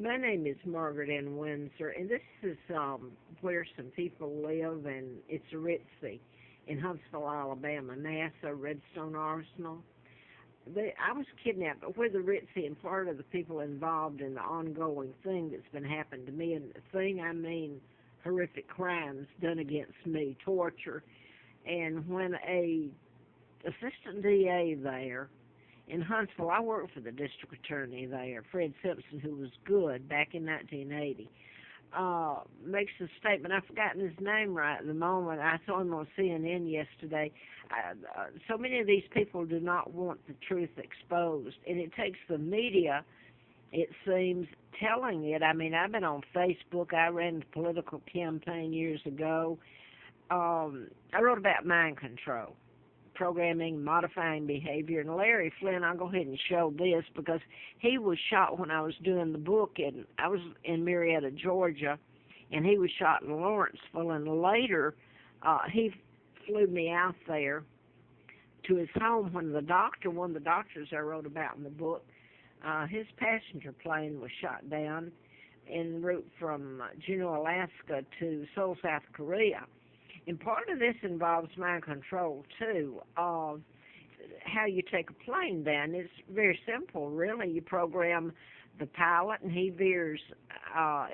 My name is Margaret Ann Windsor, and this is where some people live, and it's a Ritzy in Huntsville, Alabama, NASA Redstone Arsenal. I was kidnapped, but we're the Ritzy and part of the people involved in the ongoing thing that's been happening to me. And the thing I mean horrific crimes done against me, torture. And when a assistant DA there in Huntsville, I worked for the district attorney there, Fred Simpson, who was good back in 1980, makes a statement. I've forgotten his name right at the moment. I saw him on CNN yesterday. So many of these people do not want the truth exposed, and it takes the media, it seems, telling it. I mean, I've been on Facebook. I ran a political campaign years ago. I wrote about mind control, programming, modifying behavior, and Larry Flynn, I'll go ahead and show this because he was shot when I was doing the book, and I was in Marietta, Georgia, and he was shot in Lawrenceville, and later he flew me out there to his home when one of the doctors I wrote about in the book, his passenger plane was shot down en route from Juneau, Alaska to Seoul, South Korea. And part of this involves mind control, too, of how you take a plane down. It's very simple, really. You program the pilot, and he veers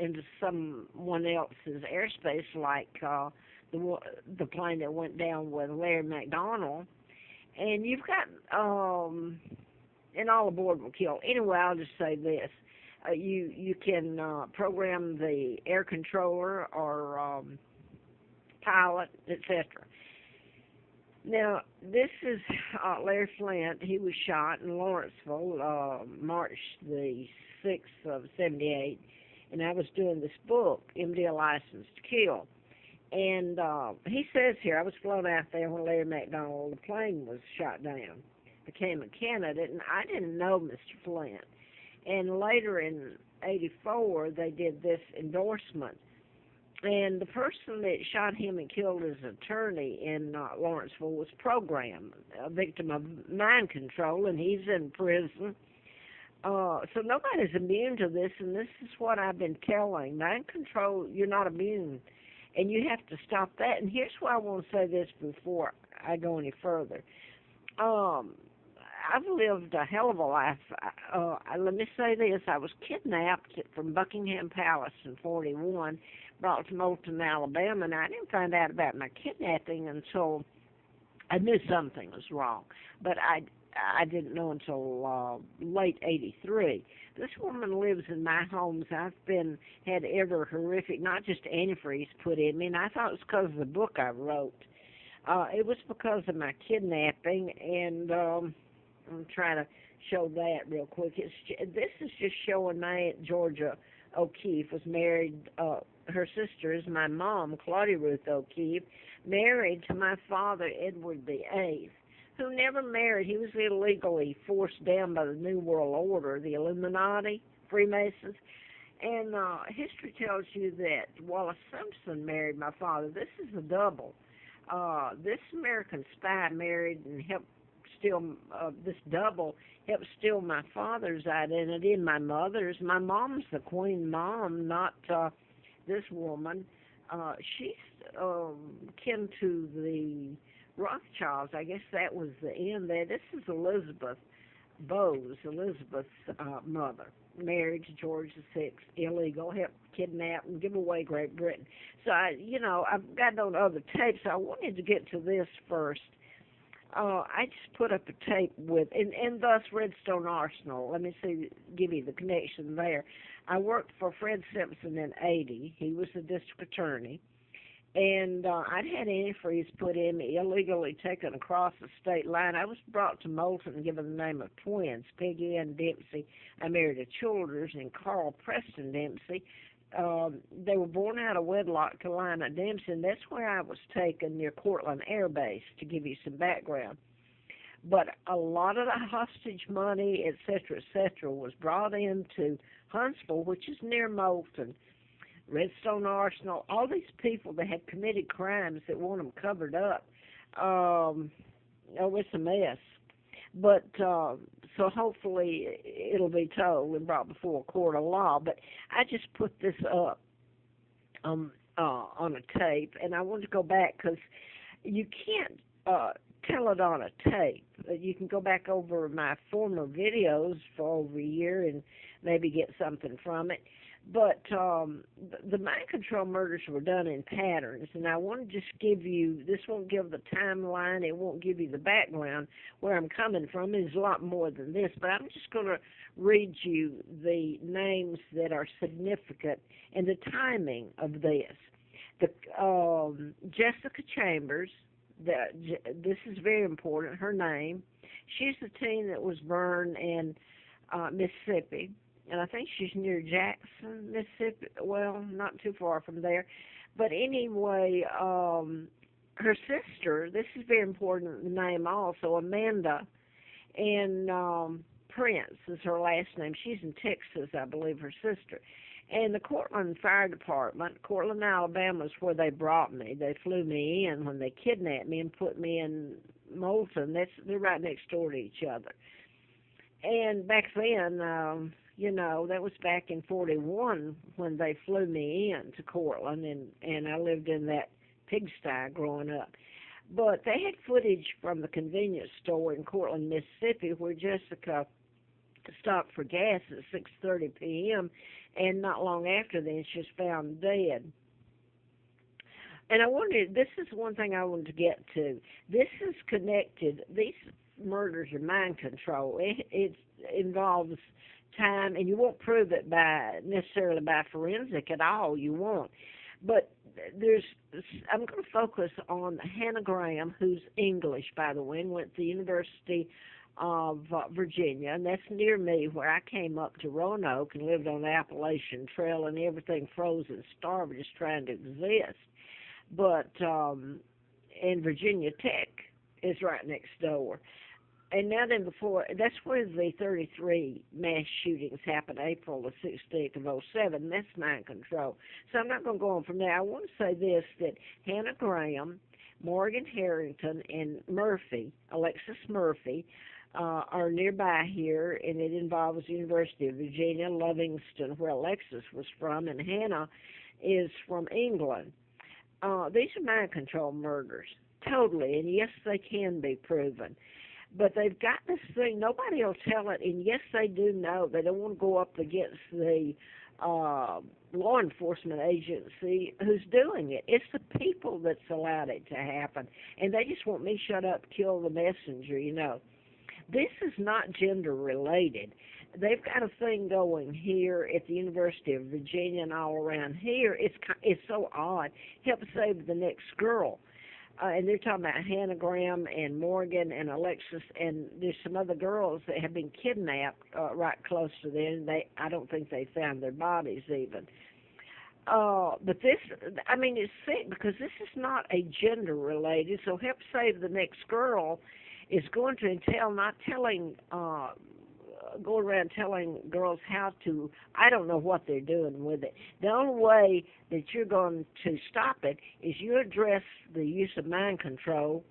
into someone else's airspace, like the plane that went down with Larry McDonald. And you've got, and all aboard will kill. Anyway, I'll just say this. You can program the air controller or pilot, etc. Now, this is Larry Flint. He was shot in Lawrenceville, March the 6th of 78, and I was doing this book, MD: A License to Kill. And he says here, I was flown out there when Larry McDonald, the plane was shot down, became a candidate, and I didn't know Mr. Flint. And later in 84, they did this endorsement. And the person that shot him and killed his attorney in Lawrenceville was programmed, a victim of mind control, and he's in prison. So nobody's immune to this, and this is what I've been telling. Mind control, you're not immune, and you have to stop that. And here's why I want to say this before I go any further. I've lived a hell of a life. Let me say this. I was kidnapped from Buckingham Palace in 41, brought to Moulton, Alabama, and I didn't find out about my kidnapping until I knew something was wrong. But I didn't know until late 83. This woman lives in my homes. I've had every horrific, not just antifreeze put in me, and I thought it was because of the book I wrote. It was because of my kidnapping, and I'm trying to show that real quick. This is just showing my Aunt Georgia O'Keefe was married. Her sister is my mom, Claudia Ruth O'Keefe, married to my father, Edward VIII, who never married. He was illegally forced down by the New World Order, the Illuminati, Freemasons. And history tells you that Wallace Simpson married my father. This is a double. This American spy married and helped steal, this double helped steal my father's identity and my mother's. My mom's the queen mom, not this woman. She's kin to the Rothschilds. I guess that was the end there. This is Elizabeth Bowes, Elizabeth's mother, married to George VI, illegal, helped kidnap and give away Great Britain. So, I've got on other tapes. I wanted to get to this first. I just put up a tape with, and thus Redstone Arsenal. Let me give you the connection there. I worked for Fred Simpson in 80. He was the district attorney. And I'd had antifreeze put in me, illegally taken across the state line. I was brought to Moulton and given the name of twins, Peggy Ann Dempsey. I married a Childers and Carl Preston Dempsey. They were born out of wedlock to Lina Dempsey, and that's where I was taken near Cortland Air Base, to give you some background. But a lot of the hostage money, et cetera, was brought into Huntsville, which is near Moulton. Redstone Arsenal, all these people that have committed crimes that want them covered up. It's a mess. But So hopefully it'll be told and brought before a court of law. But I just put this up on a tape, and I want to go back because you can't tell it on a tape. You can go back over my former videos for over a year and maybe get something from it. But the mind control murders were done in patterns, and I want to just give you, this won't give the timeline, it won't give you the background where I'm coming from. There's a lot more than this, but I'm just going to read you the names that are significant and the timing of this. The Jessica Chambers, this is very important, her name. She's the teen that was burned in Mississippi, and I think she's near Jackson, Mississippi. Well, not too far from there. But anyway, her sister, this is very important, the name also, Amanda, and Prince is her last name. She's in Texas, I believe, her sister. And the Cortland Fire Department, Cortland, Alabama is where they brought me. They flew me in when they kidnapped me and put me in Moulton. They're right next door to each other. And back then, that was back in 41 when they flew me in to Cortland, and I lived in that pigsty growing up. But they had footage from the convenience store in Cortland, Mississippi, where Jessica stopped for gas at 6:30 p.m., and not long after then she was found dead. And I wondered, this is one thing I wanted to get to. This is connected, these murders are mind control. It involves time, and you won't prove it necessarily by forensic at all, you won't. But I'm going to focus on Hannah Graham, who's English, by the way, and went to the University of Virginia, and that's near me, where I came up to Roanoke and lived on the Appalachian Trail, and everything froze and starved, just trying to exist. But and Virginia Tech is right next door. And now then, that's where the 33 mass shootings happened, April the 16th of 07. That's mind control. So I'm not going to go on from there. I want to say this, that Hannah Graham, Morgan Harrington, and Alexis Murphy, are nearby here, and it involves the University of Virginia, Livingston, where Alexis was from, and Hannah is from England. These are mind control murders, totally, and yes, they can be proven. But they've got this thing, nobody will tell it, and yes, they do know. They don't want to go up against the law enforcement agency who's doing it. It's the people that's allowed it to happen, and they just want me shut up, kill the messenger, This is not gender-related. They've got a thing going here at the University of Virginia and all around here. It's so odd. Help save the next girl. And they're talking about Hannah Graham and Morgan and Alexis, and there's some other girls that have been kidnapped right close to there, and I don't think they found their bodies even. But it's sick because this is not a gender-related, so Help Save the Next Girl is going to entail not going around telling girls how to, I don't know what they're doing with it. The only way that you're going to stop it is you address the use of mind control,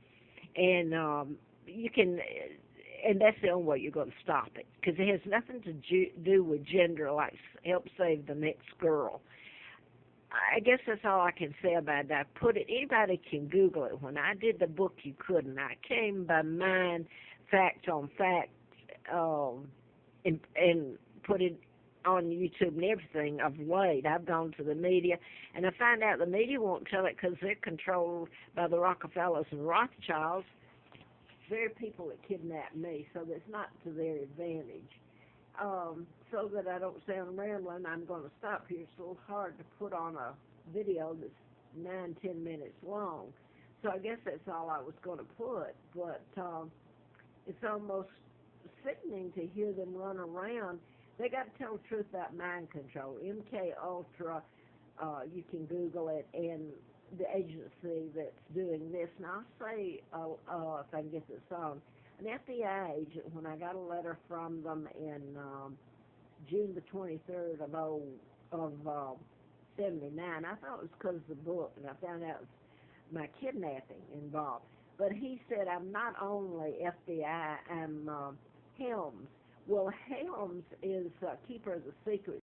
and you can, and that's the only way you're going to stop it, because it has nothing to do with gender, like Help Save the Next Girl. I guess that's all I can say about that. Anybody can Google it. When I did the book, you couldn't. I came by mind, fact on fact, and put it on YouTube and everything of late. I've gone to the media, and I find out the media won't tell it because they're controlled by the Rockefellers and Rothschilds. Very people that kidnap me, so that's not to their advantage. So that I don't sound rambling, I'm going to stop here. It's a little hard to put on a video that's 9-10 minutes long. So I guess that's all I was going to put. But it's almost sickening to hear them run around. They got to tell the truth about mind control. MK Ultra, you can Google it, and the agency that's doing this. Now I'll say, if I can get this on, an FBI agent, when I got a letter from them in June the 23rd of 79, I thought it was because of the book, and I found out it was my kidnapping involved. But he said, I'm not only FBI, I'm Helms. Well, Helms is keeper of the secret